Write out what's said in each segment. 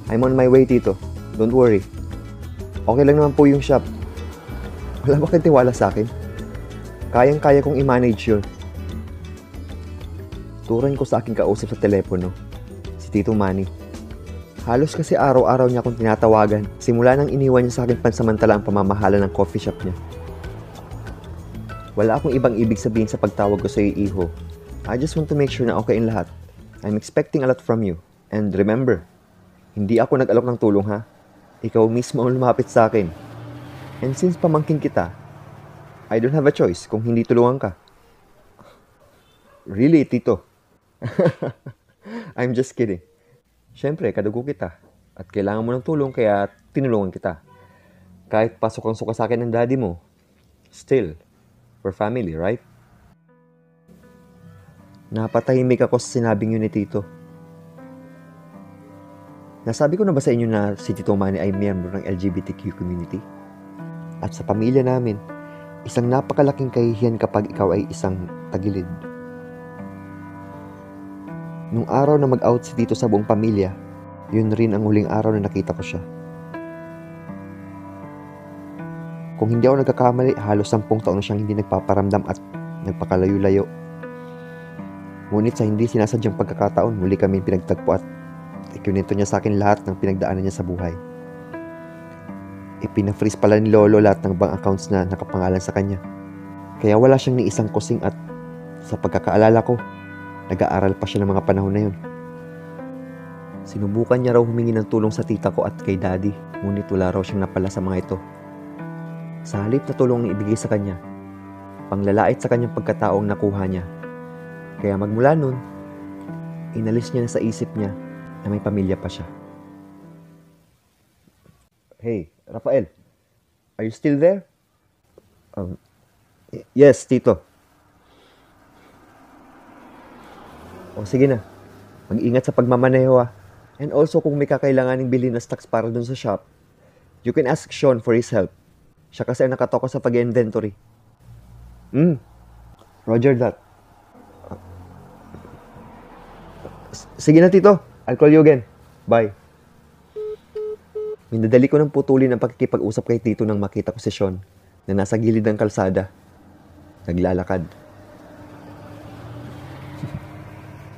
I'm on my way, Tito. Don't worry. Okay lang naman po yung shop. Wala ba kayong tiwala sa akin? Kayang-kaya kong i-manage yun. Turan ko sa aking kausap sa telepono, si Tito Manny. Halos kasi araw-araw niya akong tinatawagan simula nang iniwan niya sa akin pansamantala ang pamamahala ng coffee shop niya. Wala akong ibang ibig sabihin sa pagtawag ko sa iyo, Iho. I just want to make sure na okay ang lahat. I'm expecting a lot from you. And remember, hindi ako nag-alok ng tulong ha. Ikaw mismo ang lumapit sa akin. And since pamangkin kita, I don't have a choice kung hindi tulungan ka. Really, Tito? I'm just kidding. Siyempre, kadugo kita. At kailangan mo ng tulong kaya tinulungan kita. Kahit pasok ang suka sa akin ng daddy mo, still, we're family, right? Napatahimik ako sa sinabing yun ni Tito. Nasabi ko na ba sa inyo na si Tito Manny ay miyembro ng LGBTQ community? At sa pamilya namin, isang napakalaking kahihiyan kapag ikaw ay isang tagilid. Nung araw na mag-out si Tito sa buong pamilya, yun rin ang huling araw na nakita ko siya. Kung hindi ako nagkakamali, halos 10 taon na siyang hindi nagpaparamdam at nagpakalayo-layo. Ngunit sa hindi sinasadyang pagkakataon, muli kami pinagtagpo at ikinento niya sa akin lahat ng pinagdaanan niya sa buhay. Ipina-freeze pala ni Lolo lahat ng bank accounts na nakapangalan sa kanya. Kaya wala siyang ni isang kusing at sa pagkakaalala ko, nag-aaral pa siya ng mga panahon na yun. Sinubukan niya raw humingi ng tulong sa tita ko at kay daddy, ngunit wala raw siyang napala sa mga ito. Sa halip na tulong na ibigay sa kanya, panglalait sa kanyang pagkataong nakuha niya. Kaya magmula nun, inalis niya na sa isip niya na may pamilya pa siya. Hey, Rafael, are you still there? Yes, Tito. O sige na, mag-ingat sa pagmamaneho ha. And also kung may kakailanganing bilhin na stocks para dun sa shop, you can ask Sean for his help. Siya kasi ang nakatoko sa pag-inventory. Roger that. Sige na, Tito. I'll call you again. Bye. Minadali ko ng putulin ang pakikipag-usap kay Tito nang makita ko si Sean na nasa gilid ng kalsada. Naglalakad.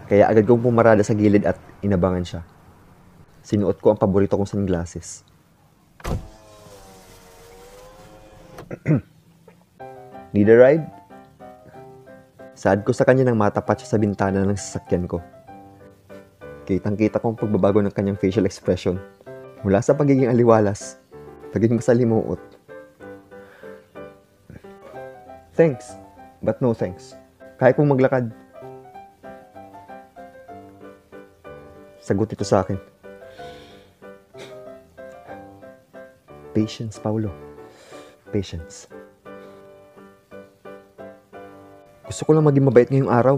Kaya agad kong pumarada sa gilid at inabangan siya. Sinuot ko ang paborito kong sunglasses. Need a ride? Saad ko sa kanya nang matapat siya sa bintana ng sasakyan ko. Kitang-kita ko ang pagbabago ng kanyang facial expression. Mula sa pagiging aliwalas, naging masalimuot. Thanks, but no thanks. Kaya kong maglakad. Sagot ito sa akin. Patience, Paulo. Patience. Gusto ko lang maging mabait ngayong araw.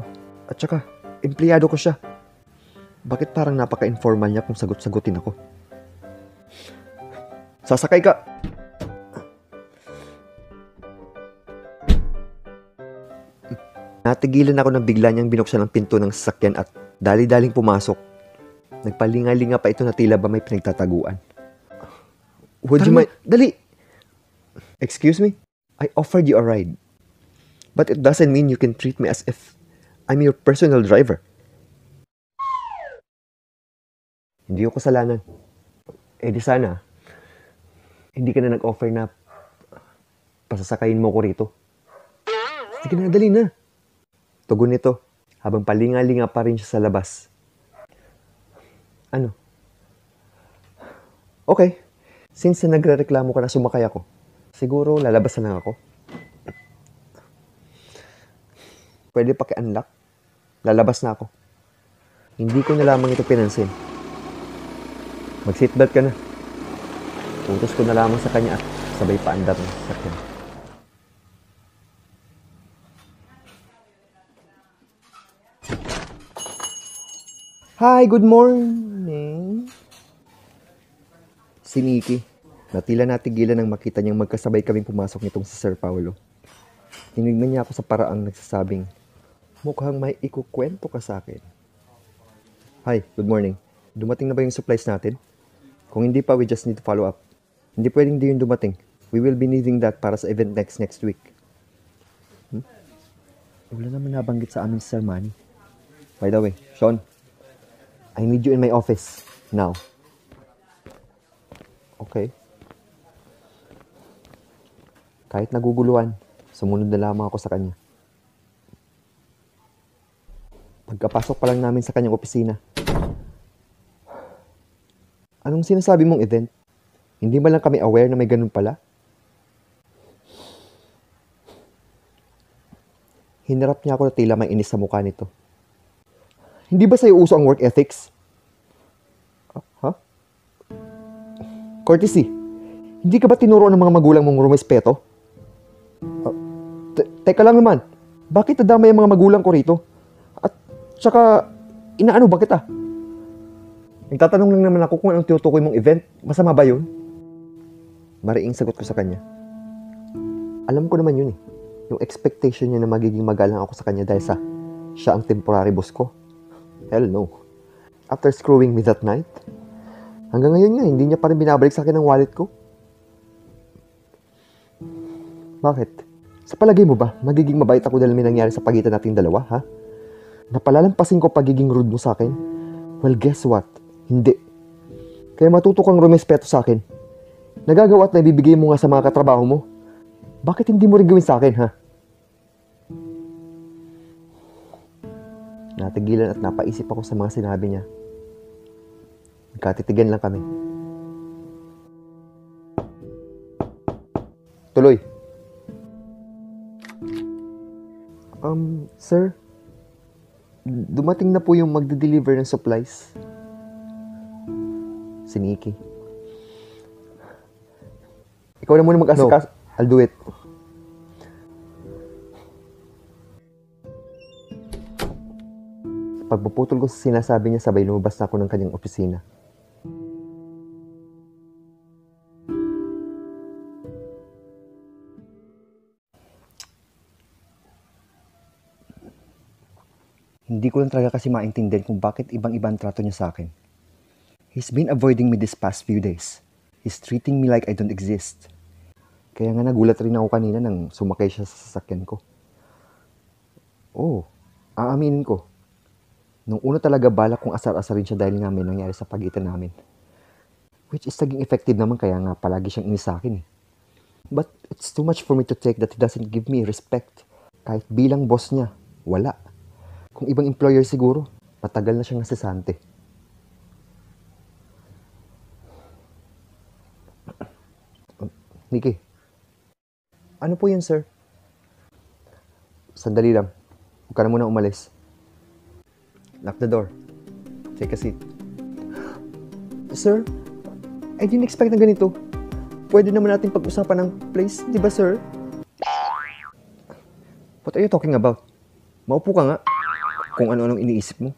At saka, empleyado ko siya. Bakit parang napaka-informal niya kung sagot-sagutin ako? Sasakay ka! Natigilan ako nang bigla niyang binuksan ang pinto ng sasakyan at dali-daling pumasok. Nagpalinga-linga pa ito na tila ba may pinagtataguan. Would you mind? Dali! Excuse me? I offered you a ride. But it doesn't mean you can treat me as if I'm your personal driver. Hindi ko kasalanan. Eh di sana, hindi ka na nag-offer na pasasakayin mo ko rito. Sige na, dali na. Tugon nito, habang palinga-linga pa rin siya sa labas. Ano? Okay. Since nagre-reklamo ka na sumakay ako, siguro lalabas na lang ako. Pwede paki-unlock? Lalabas na ako. Hindi ko na lamang ito pinansin. Mag-seatbelt ka na. Utos ko na lamang sa kanya at sabay paandar ng sasakyan. Hi, good morning. Si Nikki, na tila natigilan nang makita niyang magkasabay kaming pumasok nitong si Sir Paulo. Tinignan niya ako sa paraang nagsasabing, mukhang may ikukwento ka sa akin. Hi, good morning. Dumating na ba yung supplies natin? Kung hindi pa, we just need to follow up. Hindi pwedeng di yun dumating. We will be needing that para sa event next week. Wala naman nabanggit sa amin si Sir Manny. By the way, Sean, I need you in my office now. Okay. Kahit naguguluhan, sumunod na lamang ako sa kanya. Pagkapasok pa lang namin sa kanyang opisina. Anong sinasabi mong event? Hindi ba lang kami aware na may ganun pala? Hinarap niya ako na tila may inis sa mukha nito. Hindi ba sa'yo uso ang work ethics? Huh? Courtesy, hindi ka ba tinuruan ng mga magulang mong rumespeto? Teka lang naman, bakit nadamay ang mga magulang ko rito? At saka, inaano ba kita? Nagtatanong lang naman ako kung anong tinutukoy mong event. Masama ba yun? Mariing sagot ko sa kanya. Alam ko naman yun eh. Yung expectation niya na magiging magalang ako sa kanya dahil sa siya ang temporary boss ko. Hell no. After screwing me that night, hanggang ngayon nga, hindi niya pa rin binabalik sa akin ang wallet ko. Bakit? Sa palagay mo ba, magiging mabait ako dahil may nangyari sa pagitan nating dalawa, ha? Napalalampasin ko pagiging rude mo sa akin? Well, guess what? Hindi. Kaya matuto kang rumespeto sa akin. Nagagawa at naibibigay mo nga sa mga katrabaho mo. Bakit hindi mo rin gawin sa akin, ha? Natigilan at napaisip ako sa mga sinabi niya. Nagkatitigan lang kami. Tuloy. Sir, dumating na po yung magde-deliver ng supplies. Si Nikki. Ikaw na muna mag-asikaso. No. I'll do it. Pagpuputol ko sa sinasabi niya, sabay lumabas na ako ng kanyang opisina. Hindi ko lang talaga kasi maintindihan kung bakit ibang-iba ang trato niya sa akin. He's been avoiding me these past few days. He's treating me like I don't exist. Kaya nga nagulat rin ako kanina nang sumakay siya sa sasakyan ko. Aaminin ko. Nung una talaga balak kong asar-asarin siya dahil nga may nangyari sa pagitan namin. Which is naging effective naman kaya nga palagi siyang inis sa akin eh. But it's too much for me to take that he doesn't give me respect. Kahit bilang boss niya, wala. Kung ibang employer siguro, matagal na siyang nasasante. Nikki. Ano po yun, sir? Sandali lang. Huwag ka na muna umalis. Lock the door. Take a seat. Sir, I didn't expect na ganito. Pwede naman natin pag-usapan ng place, di ba, sir? What are you talking about? Maupo ka nga. Kung ano-anong iniisip mo.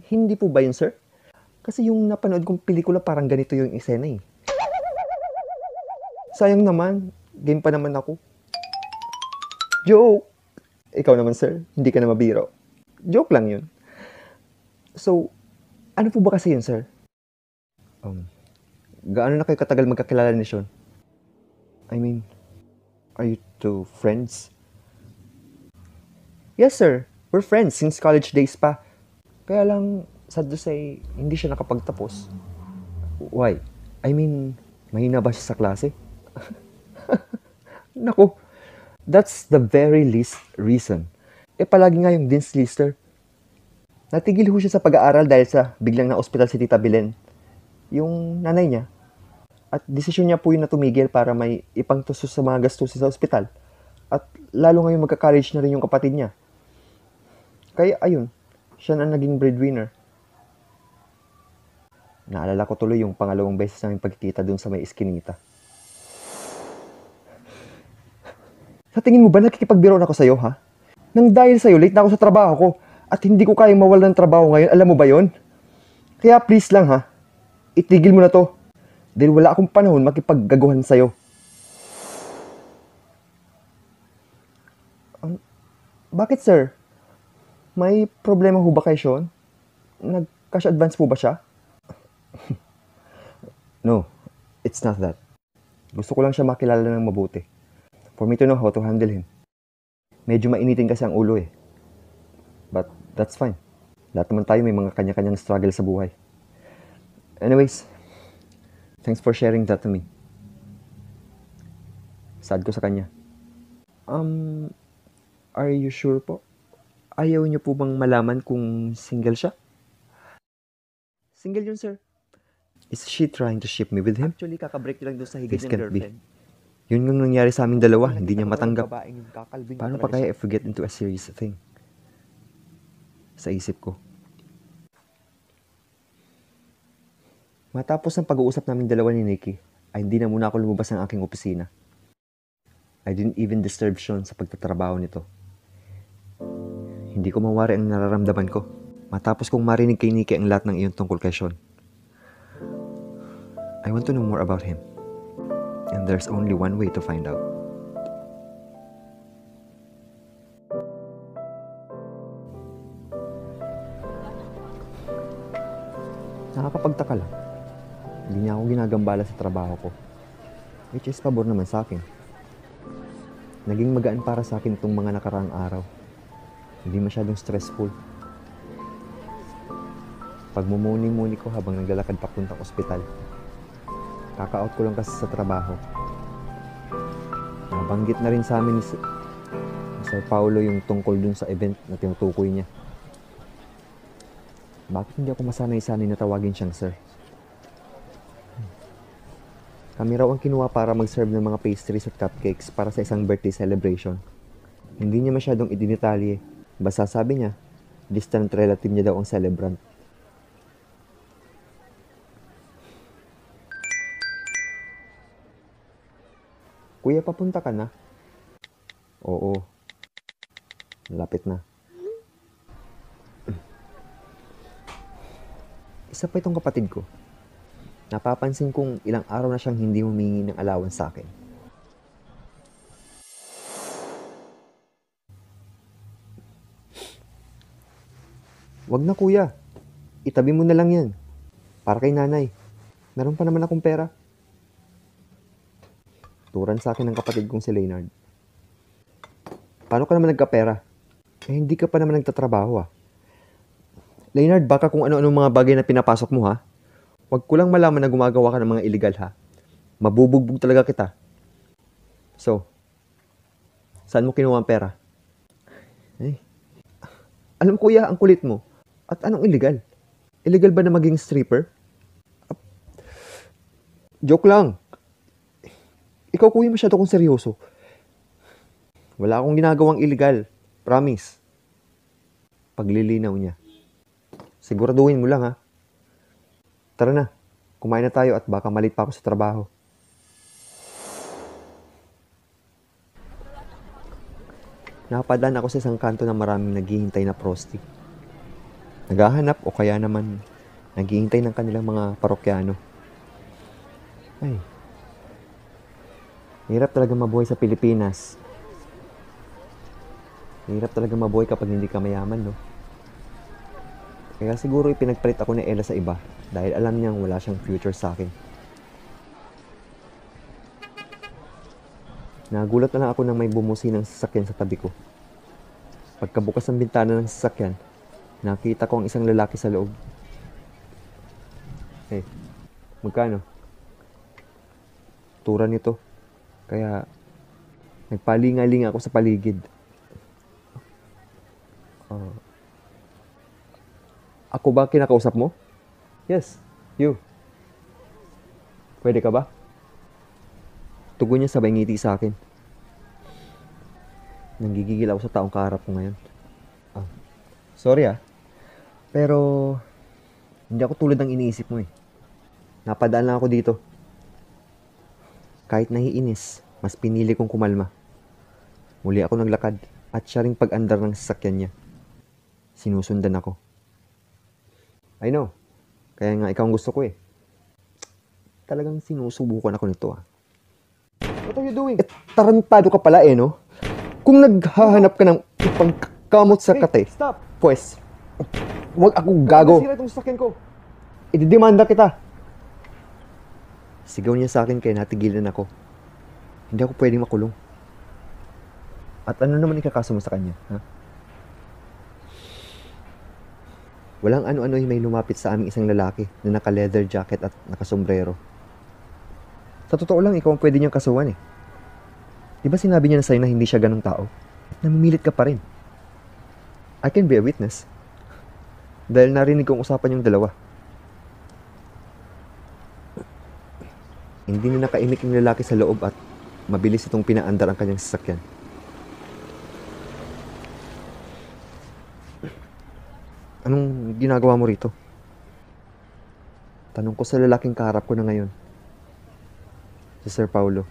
Hindi po ba yun, sir? Kasi yung napanood kong pelikula parang ganito yung eksena eh. Sayang naman, game pa naman ako. Joke! Ikaw naman, sir, hindi ka na mabiro. Joke lang yun. So, ano po ba kasi yun, sir? Gaano na kayo katagal magkakilala ni Sean? I mean, are you two friends? Yes, sir. We're friends since college days pa. Kaya lang, sad to say, hindi siya nakapagtapos. Why? I mean, mahina ba siya sa klase? Naku, that's the very least reason. Palagi nga yung Dean's Lister. Natigil ho siya sa pag-aaral dahil sa biglang na-hospital si Tita Belen, yung nanay niya. At desisyon niya po yun na tumigil para may ipangtusos sa mga gastusin sa ospital. At lalo ngayon magka-college na rin yung kapatid niya. Kaya ayun, siya na naging breadwinner. Naalala ko tuloy yung pangalawang beses namin pagkikita dun sa may iskinita. Sa tingin mo ba nakikipagbiro na ako sa'yo, ha? Nang dahil sa'yo, late na ako sa trabaho ko at hindi ko kayang mawala ng trabaho ngayon, alam mo ba yon? Kaya please lang, ha? Itigil mo na to. Dahil wala akong panahon makipaggaguhan sa'yo. Bakit, sir? May problema ho ba kay Sean? Cash advance po ba siya? No, it's not that. Gusto ko lang siya makilala ng mabuti. For me to know how to handle him. Medyo mainitin kasi ang ulo eh. But that's fine. Lahat naman tayo may mga kanya-kanyang struggle sa buhay. Anyways, thanks for sharing that to me. Sad ko sa kanya. Are you sure po? Ayaw niyo po bang malaman kung single siya? Single yun, sir. Is she trying to ship me with him? Actually, kakabreak niya lang doon sa higit This niyang can't be. girlfriend. Yun yung nangyari sa aming dalawa, hindi niya matanggap. Babaeng yung kakalbin niya Paano pa talaga kaya siya. if we get into a serious thing? Sa isip ko. Matapos ang pag-uusap naming dalawa ni Nikki, ay hindi na muna ako lumabas ng aking opisina. I didn't even disturb Sean sa pagtatrabaho nito. Hindi ko mawari ang nararamdaman ko. Matapos kong marinig kay Nikki ang lahat ng iyon tungkol kay Sean. I want to know more about him. And there's only one way to find out. Nakakapagtaka lang. Hindi niya ako ginagambala sa trabaho ko. Which is pabor naman sa akin. Naging magaan para sa akin itong mga nakaraang araw. Hindi masyadong stressful. Pagmumuni-muni ko habang naglalakad papuntang ospital. Kaka-out ko lang kasi sa trabaho. Nabanggit na rin sa amin ni Sir Paulo yung tungkol dun sa event na tinutukoy niya. Bakit hindi ako masanay-sanay na tawagin siyang sir? Kami raw ang kinuha para mag-serve ng mga pastries at cupcakes para sa isang birthday celebration. Hindi niya masyadong idinitalye. Basta sabi niya, distant relative niya daw ang celebrant. Kuya, papunta ka na? Oo. Malapit na. Isa pa itong kapatid ko. Napapansin kong ilang araw na siyang hindi humingi ng allowance sa akin. Wag na kuya. Itabi mo na lang yan. Para kay nanay. Meron pa naman akong pera. Turan sa akin ng kapatid kong si Leonard. Paano ka naman nagkapera? Eh, hindi ka pa naman nagtatrabaho ah. Leonard, baka kung ano-ano mga bagay na pinapasok mo ha. Huwag ko lang malaman na gumagawa ka ng mga illegal ha. Mabubugbog talaga kita. So, saan mo kinuha ang pera? Eh, alam kuya, ang kulit mo. At anong illegal? Illegal ba na maging stripper? Joke lang. Ikaw kuya masyado kong seryoso. Wala akong ginagawang illegal. Promise. Paglilinaw niya. Siguraduhin mo lang ha. Tara na. Kumain na tayo at baka malit pa ako sa trabaho. Napadaan ako sa isang kanto na maraming naghihintay na prosti. Naghahanap o kaya naman naghihintay ng kanilang mga parokyano. Ay. Hirap talaga mabuhay sa Pilipinas. Hirap talaga mabuhay kapag hindi ka mayaman, no? Kaya siguro ipinagpalit ako ni Ella sa iba dahil alam niyang wala siyang future sa akin. Nagulat na lang ako nang may bumusi ng sasakyan sa tabi ko. Pagkabukas ng bintana ng sasakyan, nakita ko ang isang lalaki sa loob. Eh, magkano? Tura nito. Kaya, nagpalingaling ako sa paligid. Ako ba kinakausap mo? Yes, you. Pwede ka ba? Tugon niya sabay ngiti sa akin. Nanggigigil ako sa taong kaharap ko ngayon. Sorry pero hindi ako tulad ng iniisip mo eh. Napadaan lang ako dito. Kahit nahiinis, mas pinili kong kumalma. Muli ako naglakad at siya ring pag-andar ng sasakyan niya. Sinusundan ako. I know. Kaya nga ikaw ang gusto ko eh. Talagang sinusubukan ako nito What are you doing? Tarantado ka pala no? Kung naghahanap ka ng ipangkamot sa kate, Stop! pues, Huwag akong gago. Nasira itong sasakyan ko. Ididemanda kita. Sigaw niya sa akin kaya natigilan ako. Hindi ako pwedeng makulong. At ano naman ikakaso mo sa kanya, ha? Walang ano-ano yung may lumapit sa aming isang lalaki na naka-leather jacket at nakasombrero. Sa totoo lang, ikaw ang pwede niyang kasuhan eh. Di ba sinabi niya na sa'yo na hindi siya ganong tao? At namimilit ka pa rin. I can be a witness. Dahil narinig kong usapan yung dalawa. Hindi na nakaimik yung lalaki sa loob at mabilis itong pinaandar ang kanyang sasakyan. Anong ginagawa mo rito? Tanong ko sa lalaking kaharap ko na ngayon. Si Sir Paulo.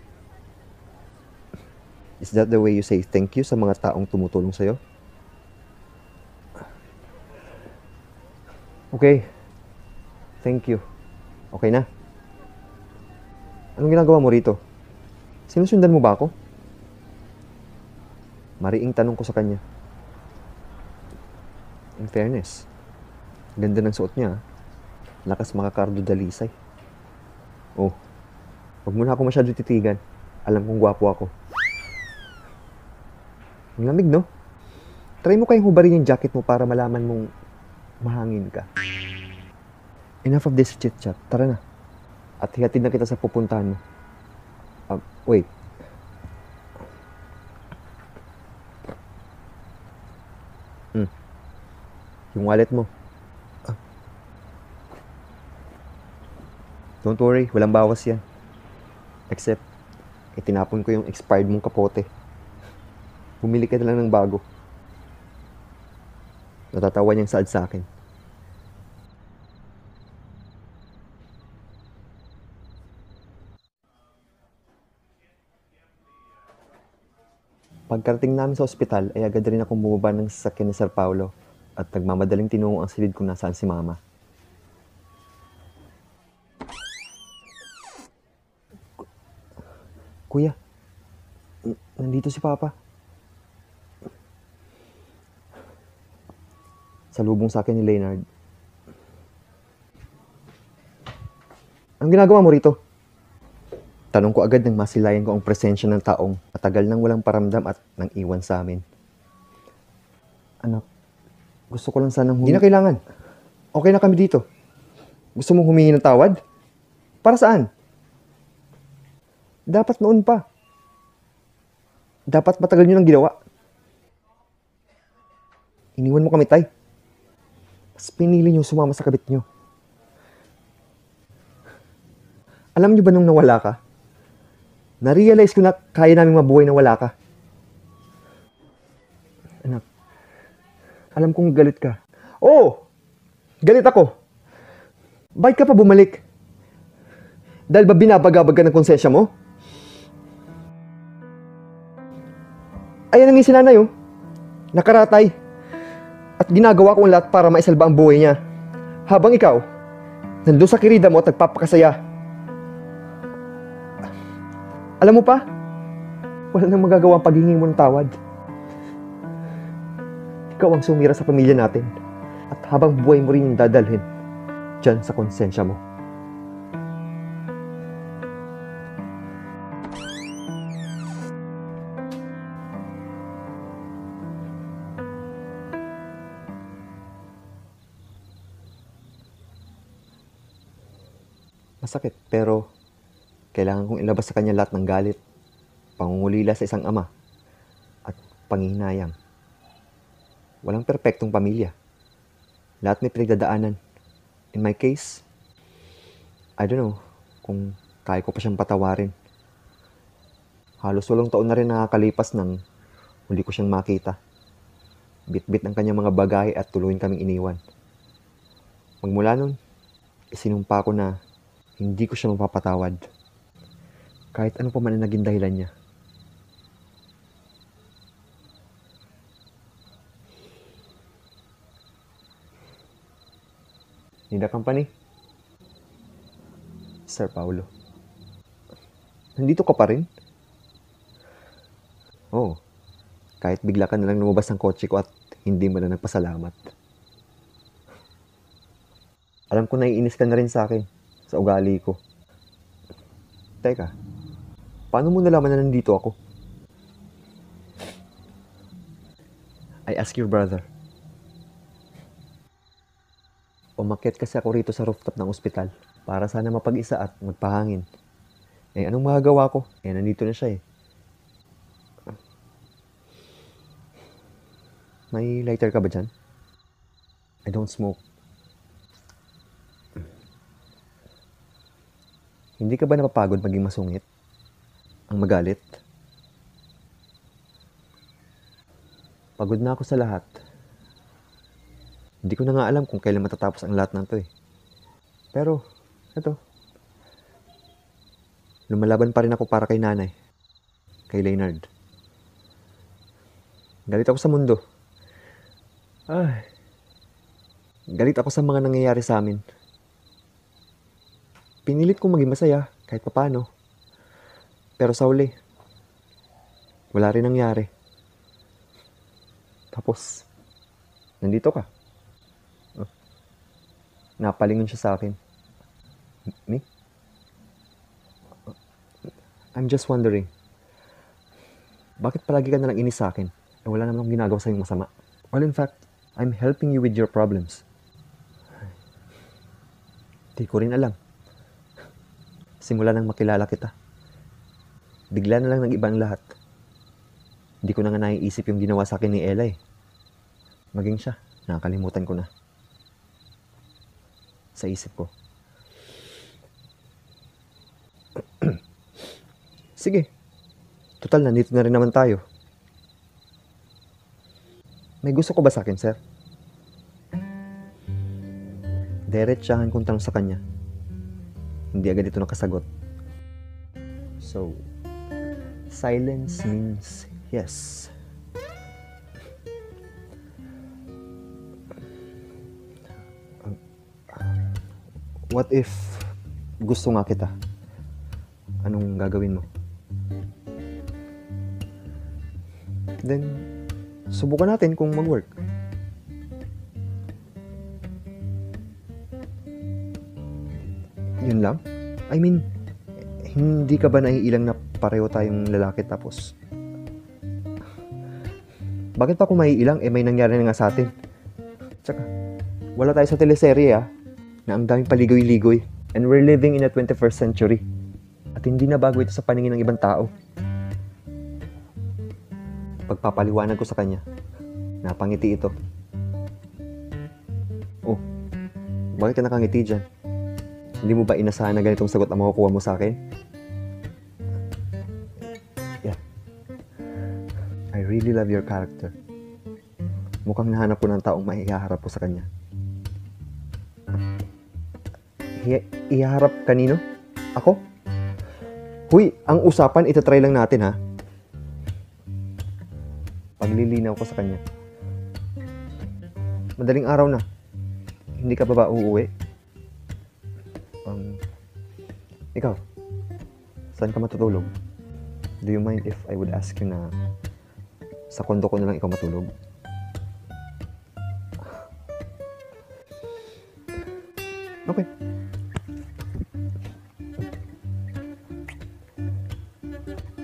Is that the way you say thank you sa mga taong tumutulong sa'yo? Okay. Thank you. Okay na? Anong ginagawa mo rito? Sinusundan mo ba ako? Mariing tanong ko sa kanya. In fairness, ganda ng suot niya. Lakas makakardo dalisay. Oh, wag mo na ako masyado titigan. Alam kong gwapo ako. Ang lamig, no? Try mo kayong hubarin yung jacket mo para malaman mong mahangin ka. Enough of this chit-chat. Tara na. At hihatid na kita sa pupuntahan mo. Wait. Yung wallet mo. Don't worry, walang bawas yan. Except, itinapon ko yung expired mong kapote. Bumili ka na lang ng bago. Natatawa niyang saad sa akin. Pagkarating namin sa ospital, ay agad rin akong bumaba ng sasakyan ni Sir Paulo at nagmamadaling tinungo ang silid kung nasaan si Mama. Kuya, nandito si Papa. Salubong sa akin ni Leonard. Anong ginagawa mo rito? Tanong ko agad nang masilayan ko ang presensya ng taong matagal nang walang paramdam at nang iwan sa amin. Anak, gusto ko lang sanang Hindi na kailangan. Okay na kami dito. Gusto mong humingi ng tawad? Para saan? Dapat noon pa. Dapat matagal nyo nang ginawa. Iniwan mo kami, Tay. Mas pinili nyo sumama sa kabit nyo. Alam nyo ba nung nawala ka? Na-realize ko na kaya namin mabuhay na wala ka. Anak, alam kong galit ka. Oo! Galit ako. Bakit ka pa bumalik? Dahil ba binabagabag ka ng konsensya mo? Ayan ang sinanay, oh. Nakaratay. At ginagawa ko ang lahat para maisalba ang buhay niya. Habang ikaw, nandun sa kirida mo at nagpapakasaya. Alam mo pa, wala nang magagawa ang paghingi mo ng tawad. Ikaw ang sumira sa pamilya natin. At habang buhay mo rin yung dadalhin dyan sa konsensya mo. Masakit, pero kailangan kong ilabas sa kanya lahat ng galit, pangungulila sa isang ama, at panghihinayang. Walang perpektong pamilya. Lahat may pinagdadaanan. In my case, I don't know kung kaya ko pa siyang patawarin. Halos walong taon na rin nakakalipas nang huli ko siyang makita. Bit-bit ang kanyang mga bagay at tuluyin kaming iniwan. Magmula nun, isinumpa ko na hindi ko siya mapapatawad. Kahit ano pa man ang naging dahilan niya. Need a company? Sir Paulo. Nandito ka pa rin? Oo. Kahit bigla ka nalang lumabas ng kotse ko at hindi mo na nagpasalamat. Alam ko naiinis ka na rin sa akin, sa ugali ko. Teka, paano mo nalaman na nandito ako? I ask your brother. Umakyat kasi ako rito sa rooftop ng ospital para sana mapag-isa at magpahangin. Eh, anong magagawa ko? Eh, nandito na siya eh. May lighter ka ba dyan? I don't smoke. Hindi ka ba napapagod maging masungit? Ang magalit? Pagod na ako sa lahat. Hindi ko na nga alam kung kailan matatapos ang lahat ng to eh. Pero, eto. Lumalaban pa rin ako para kay nanay. Kay Leonard. Galit ako sa mundo. Ay. Galit ako sa mga nangyayari sa amin. Pinilit kong maging masaya kahit papano. Pero sa huli, wala rin nangyari. Tapos, nandito ka. Oh. Napalingon siya sa akin. Me? I'm just wondering, bakit palagi ka nalang inis sa akin? Eh, wala namang ginagawa sa'yong masama. Well, in fact, I'm helping you with your problems. Di ko rin alam. Simula nang makilala kita, bigla na lang nag-iba ang lahat. Hindi ko na nga naiisip yung ginawa sa akin ni Ella eh. Maging siya, nakakalimutan ko na. Sa isip ko. Sige. Total, nandito na rin naman tayo. May gusto ko ba sa akin, sir? Diretsahan kong tanong sa kanya. Hindi agad ito nakasagot. So, silence means yes. What if gusto nga kita? Anong gagawin mo? Then, subukan natin kung mag-work. Yun lang? I mean, hindi ka ba naiilang na pareho tayong lalaki tapos... Bakit pa kung maiilang? Eh, may nangyari na nga sa atin. Tsaka, wala tayo sa teleserye na ang daming paligoy-ligoy. And we're living in a 21st century. At hindi na bago ito sa paningin ng ibang tao. Pagpapaliwanag ko sa kanya, napangiti ito. Oh, bakit ka nakangiti dyan? Hindi mo ba inasahan na ganitong sagot ang makukuha mo sa akin? Yeah. I really love your character. Mukhang nahanap ko ng taong maihaharap ko sa kanya. Ihaharap kanino? Ako? Huy, ang usapan itatry lang natin ha. Paglilinaw ko sa kanya. Madaling araw na. Hindi ka ba uuwi? Ikaw, saan ka matutulog? Do you mind if I would ask you na sa kondo ko na lang ikaw matulog? Okay.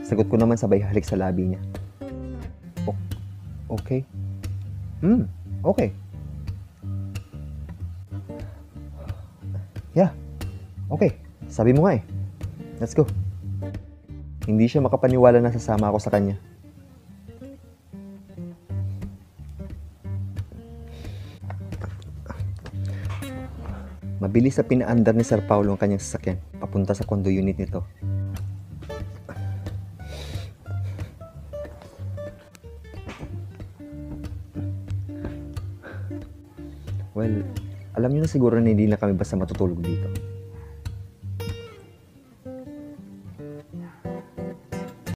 Sagot ko naman sabay halik sa labi niya. Okay. Okay. Yeah. Okay. Sabi mo nga eh. Let's go. Hindi siya makapaniwala na sasama ako sa kanya. Mabilis sa pinaandar ni Sir Paulo ang kanyang sasakyan papunta sa condo unit nito. Well, alam niyo na siguro na hindi na kami basta matutulog dito.